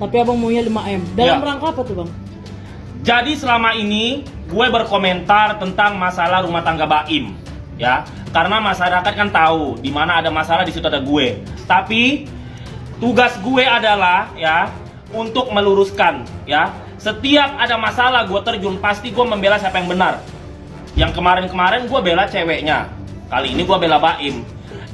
Tapi abang maunya 5M. Dalam rangka apa tuh bang? Jadi selama ini gue berkomentar tentang masalah rumah tangga Baim, ya. Karena masyarakat kan tahu di mana ada masalah di situ ada gue. Tapi tugas gue adalah ya untuk meluruskan, ya. Setiap ada masalah gue terjun pasti gue membela siapa yang benar. Yang kemarin-kemarin gue bela ceweknya. Kali ini gue bela Baim.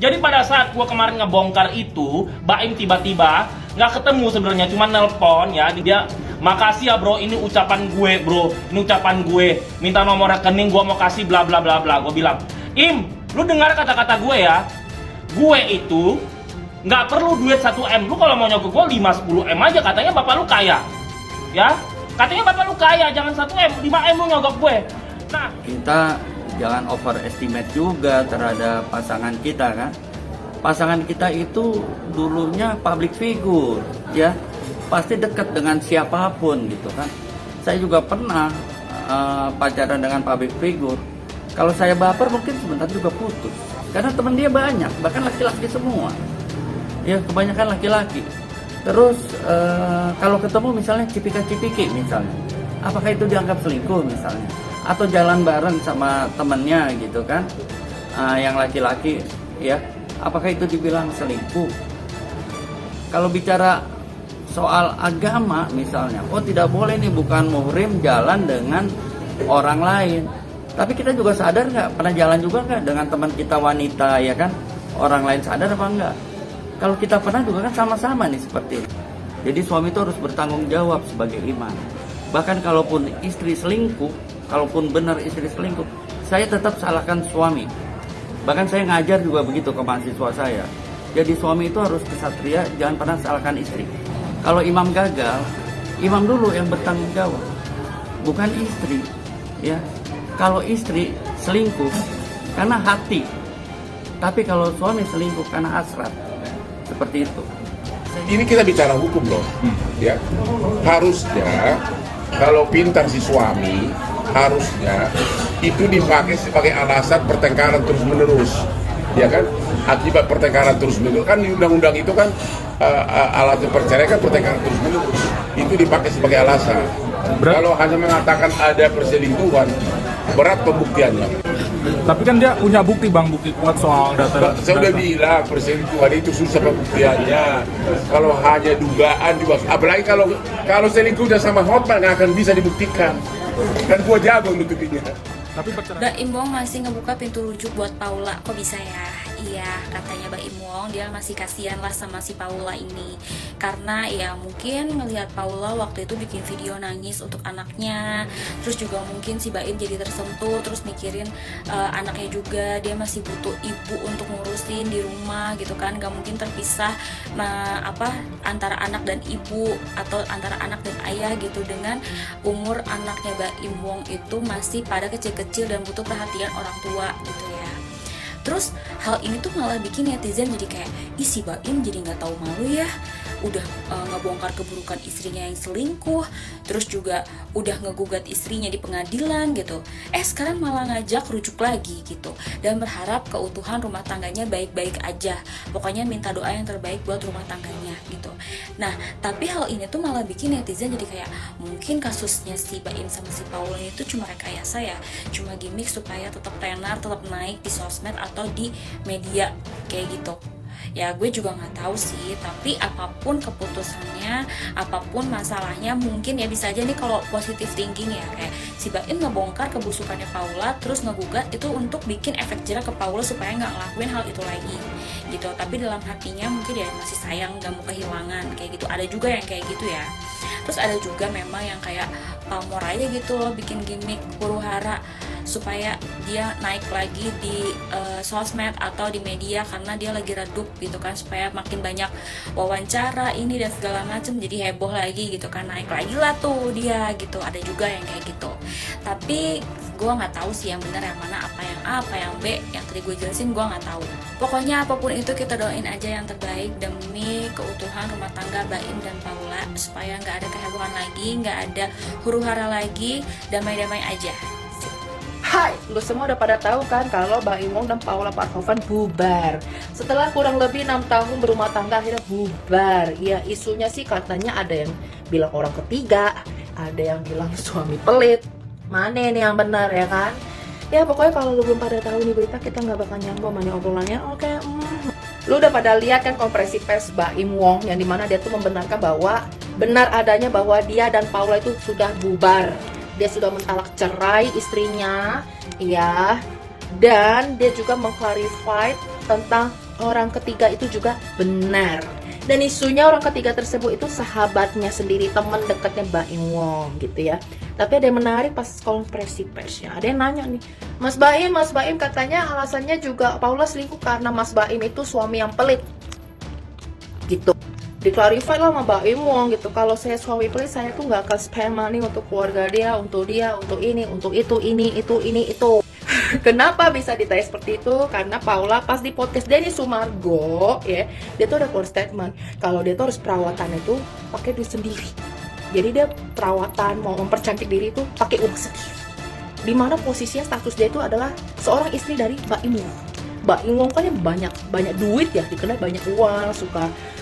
Jadi pada saat gue kemarin ngebongkar itu, Baim tiba-tiba nggak ketemu sebenarnya, cuma nelpon ya. Dia, makasih ya bro, ini ucapan gue bro, ini ucapan gue. Minta nomor rekening, gue mau kasih bla bla bla bla. Gue bilang, Im, lu dengar kata-kata gue ya. Gue itu nggak perlu duit 1M. Lu kalau mau nyogok gue 5-10M aja, katanya bapak lu kaya. Ya, katanya bapak lu kaya, jangan 1M, 5M lu nyogok gue. Nah, kita jangan overestimate juga terhadap pasangan kita kan. Pasangan kita itu dulunya public figure ya, pasti dekat dengan siapapun gitu kan. Saya juga pernah pacaran dengan public figure. Kalau saya baper mungkin sebentar juga putus, karena teman dia banyak, bahkan laki-laki semua ya, kebanyakan laki-laki. Terus kalau ketemu misalnya cipika-cipiki misalnya, apakah itu dianggap selingkuh misalnya? Atau jalan bareng sama temennya gitu kan, yang laki-laki ya, apakah itu dibilang selingkuh? Kalau bicara soal agama misalnya, oh tidak boleh nih, bukan muhrim jalan dengan orang lain. Tapi kita juga sadar nggak, pernah jalan juga nggak dengan teman kita wanita ya kan, orang lain sadar apa enggak? Kalau kita pernah juga kan sama-sama nih seperti itu. Jadi suami itu harus bertanggung jawab sebagai imam. Bahkan kalaupun istri selingkuh, kalaupun benar istri selingkuh, saya tetap salahkan suami. Bahkan saya ngajar juga begitu ke mahasiswa saya. Jadi suami itu harus kesatria, jangan pernah salahkan istri. Kalau imam gagal, imam dulu yang bertanggung jawab, bukan istri. Ya, kalau istri selingkuh karena hati, tapi kalau suami selingkuh karena hasrat, seperti itu. Ini kita bicara hukum loh, ya. Harusnya kalau pintar si suami, harusnya itu dipakai sebagai alasan pertengkaran terus menerus, ya kan? Akibat pertengkaran terus menerus kan di undang-undang itu kan alat perceraian kan pertengkaran terus menerus, itu dipakai sebagai alasan. Kalau hanya mengatakan ada perselingkuhan, berat pembuktiannya. Tapi kan dia punya bukti bang, bukti kuat soal data. Saya udah bilang perselingkuhan itu susah pembuktiannya. Kalau hanya dugaan juga, apalagi kalau selingkuh udah sama Hotman nggak akan bisa dibuktikan. Kan gua jago nutupinnya. Tapi Baim Wong masih ngebuka pintu rujuk buat Paula. Kok bisa ya? Iya, katanya Baim Wong dia masih kasihan lah sama si Paula ini. Karena ya mungkin ngelihat Paula waktu itu bikin video nangis untuk anaknya. Terus juga mungkin si Baim jadi tersentuh, terus mikirin anaknya juga, dia masih butuh ibu untuk ngurusin di rumah gitu kan. Gak mungkin terpisah antara anak dan ibu atau antara anak dan ayah gitu, dengan umur anaknya Baim Wong itu masih pada kecil-kecil dan butuh perhatian orang tua gitu ya. Terus hal ini tuh malah bikin netizen jadi kayak, ih si Baim jadi nggak tahu malu ya, udah ngebongkar keburukan istrinya yang selingkuh, terus juga udah ngegugat istrinya di pengadilan gitu, sekarang malah ngajak rujuk lagi gitu, dan berharap keutuhan rumah tangganya baik-baik aja, pokoknya minta doa yang terbaik buat rumah tangganya gitu. Nah tapi hal ini tuh malah bikin netizen jadi kayak, mungkin kasusnya si Baim sama si Paula itu cuma rekayasa ya, cuma gimmick supaya tetap tenar, tetap naik di sosmed atau di media kayak gitu. Ya gue juga nggak tahu sih, tapi apapun keputusannya, apapun masalahnya, mungkin ya bisa aja nih kalau positive thinking ya, kayak si Baim ngebongkar kebusukannya Paula terus ngegugat itu untuk bikin efek jerak ke Paula supaya nggak ngelakuin hal itu lagi gitu. Tapi dalam hatinya mungkin dia masih sayang, nggak mau kehilangan kayak gitu. Ada juga yang kayak gitu ya. Terus ada juga memang yang kayak pamor aja gitu loh, bikin gimmick huru hara supaya dia naik lagi di sosmed atau di media karena dia lagi redup gitu kan, supaya makin banyak wawancara ini dan segala macem, jadi heboh lagi gitu kan, naik lagi lah tuh dia gitu. Ada juga yang kayak gitu, tapi gue nggak tahu sih yang benar yang mana, apa yang A apa yang B, yang tadi gue jelasin gue nggak tahu. Pokoknya apapun itu kita doain aja yang terbaik demi keutuhan rumah tangga Baim dan Paula, supaya nggak ada kehebohan lagi, nggak ada huru hara lagi, damai-damai aja. Hai, lu semua udah pada tahu kan kalau Mbak Im Wong dan Paula Verhoeven bubar. Setelah kurang lebih 6 tahun berumah tangga akhirnya bubar. Ya isunya sih katanya ada yang bilang orang ketiga, ada yang bilang suami pelit. Mana nih yang benar ya kan? Ya pokoknya kalau lu belum pada tahu nih berita, kita nggak bakal nyambung sama nih obrolannya. Oke. Lu udah pada lihat kan konferensi pers Mbak Im Wong yang dimana dia tuh membenarkan bahwa benar adanya bahwa dia dan Paula itu sudah bubar. Dia sudah mentalak cerai istrinya, ya. Dan dia juga mengklarifikasi tentang orang ketiga itu juga benar. Dan isunya orang ketiga tersebut itu sahabatnya sendiri, teman dekatnya Mbak Im Wong gitu ya. Tapi ada yang menarik pas konferensi persnya. Ada yang nanya nih, Mas Baim katanya alasannya juga Paula selingkuh karena Mas Baim itu suami yang pelit. Gitu. Diklarifikasi lah sama Mbak Im Wong gitu, kalau saya suami pelit saya tuh nggak akan spend money untuk keluarga dia, untuk ini, untuk itu. Kenapa bisa ditanya seperti itu? Karena Paula pas di podcast Denny Sumargo ya, dia tuh ada keluar statement kalau dia tuh harus perawatan itu pakai duit sendiri. Jadi dia perawatan mau mempercantik diri itu pakai uang sendiri. Dimana posisinya status dia itu adalah seorang istri dari Mbak Im Wong. Mbak Im Wong kan banyak duit ya, dikenal banyak uang,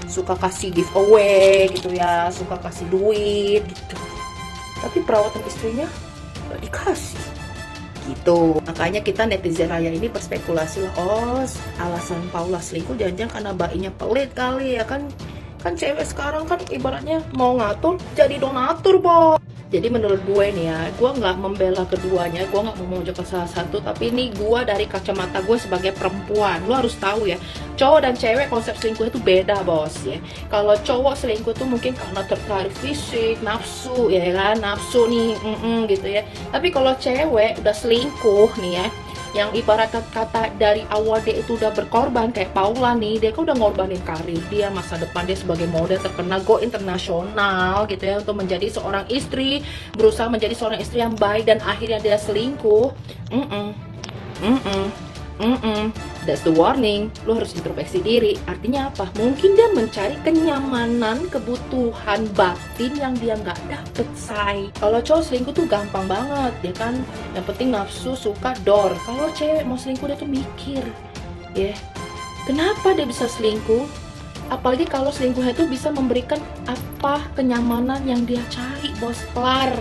suka kasih giveaway gitu ya, suka kasih duit gitu. Tapi perawatan istrinya gak dikasih gitu. Makanya kita netizen raya ini berspekulasi lah, oh alasan Paula selingkuh jangan-jangan karena Mbak-nya pelit kali ya kan cewek sekarang kan ibaratnya mau ngatur jadi donatur, Bo. Jadi menurut gue nih ya, gue nggak membela keduanya, gue nggak memojokkan salah satu, tapi ini gue dari kacamata gue sebagai perempuan. Lo harus tahu ya, cowok dan cewek konsep selingkuh itu beda, bos ya. Kalau cowok selingkuh tuh mungkin karena tertarik fisik, nafsu ya kan, nafsu nih, gitu ya. Tapi kalau cewek udah selingkuh nih ya, yang ibarat kata dari awal dia itu udah berkorban, kayak Paula nih, dia kan udah ngorbanin karir dia, masa depan dia sebagai model terkenal, go internasional gitu ya, untuk menjadi seorang istri, berusaha menjadi seorang istri yang baik, dan akhirnya dia selingkuh. That's the warning. Lu harus introspeksi diri. Artinya apa? Mungkin dia mencari kenyamanan, kebutuhan batin yang dia nggak dapet, say. Kalau cowok selingkuh tuh gampang banget, ya kan? Yang penting nafsu, suka, dor. Kalau cewek mau selingkuh dia tuh mikir, ya. Kenapa dia bisa selingkuh? Apalagi kalau selingkuhnya itu bisa memberikan apa kenyamanan yang dia cari, bos. Kelar,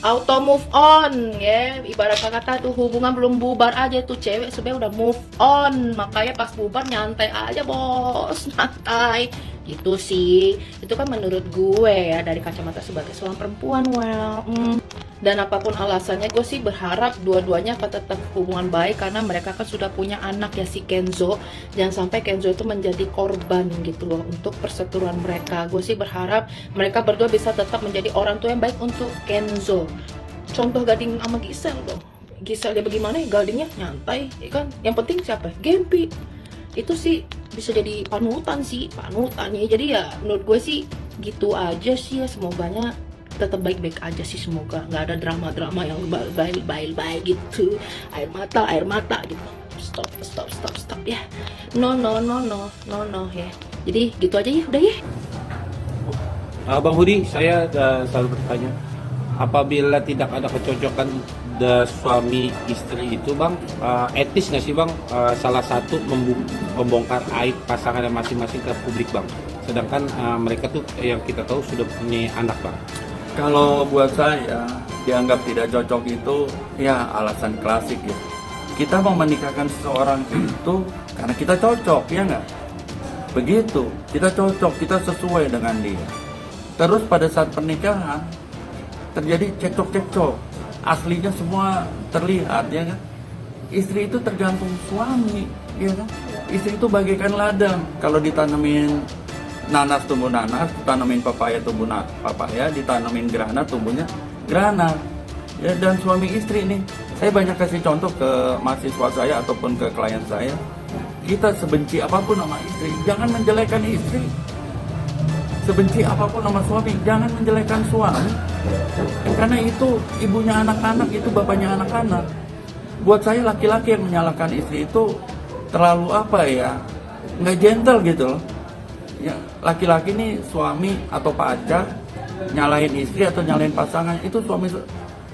auto move on ya. Ibarat kata tuh hubungan belum bubar aja tuh cewek sebenarnya udah move on. Makanya pas bubar nyantai aja, bos, nyantai gitu sih. Itu kan menurut gue ya, dari kacamata sebagai seorang perempuan. Dan apapun alasannya, gue sih berharap dua-duanya akan tetap hubungan baik, karena mereka kan sudah punya anak ya, si Kenzo. Jangan sampai Kenzo itu menjadi korban gitu loh untuk perseteruan mereka. Gue sih berharap mereka berdua bisa tetap menjadi orang tua yang baik untuk Kenzo. Contoh Gading sama Gisel loh. Gisel dia bagaimana ya, Gadingnya nyantai ya kan. Yang penting siapa? Gempi. Itu sih bisa jadi panutannya. Jadi ya menurut gue sih gitu aja sih ya, semoganya tetap baik-baik aja sih, semoga nggak ada drama-drama yang baik gitu, air mata gitu. Stop ya. No ya. Jadi gitu aja ya, udah ya. Bang Hudi, saya selalu bertanya, apabila tidak ada kecocokan suami istri itu, Bang, etis nggak sih, Bang, salah satu membongkar aib pasangan masing-masing ke publik, Bang? Sedangkan mereka tuh yang kita tahu sudah punya anak, Bang. Kalau buat saya dianggap tidak cocok itu ya alasan klasik ya. Kita mau menikahkan seseorang itu karena kita cocok, ya nggak? Begitu, kita cocok, kita sesuai dengan dia. Terus pada saat pernikahan terjadi cekcok, aslinya semua terlihat, ya kan? Istri itu tergantung suami, ya kan? Istri itu bagaikan ladang, kalau ditanamin nanas tumbuh nanas, tanamin papaya tumbuh papaya, ditanamin granat tumbuhnya granat. Ya, dan suami istri nih, saya banyak kasih contoh ke mahasiswa saya ataupun ke klien saya. Kita sebenci apapun sama istri, jangan menjelekkan istri. Sebenci apapun sama suami, jangan menjelekkan suami. Karena itu ibunya anak-anak, itu bapaknya anak-anak. Buat saya laki-laki yang menyalahkan istri itu terlalu apa ya, nggak gentle gitu loh. Ya, laki-laki nih suami atau pacar nyalahin istri atau nyalahin pasangan, itu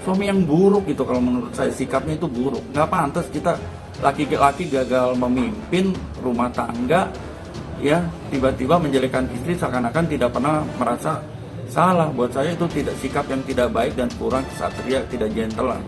suami yang buruk gitu kalau menurut saya, sikapnya itu buruk. Nggak pantas kita laki-laki gagal memimpin rumah tangga, ya tiba-tiba menjelekkan istri seakan-akan tidak pernah merasa salah. Buat saya itu tidak sikap yang tidak baik dan kurang kesatria, tidak gentle lah.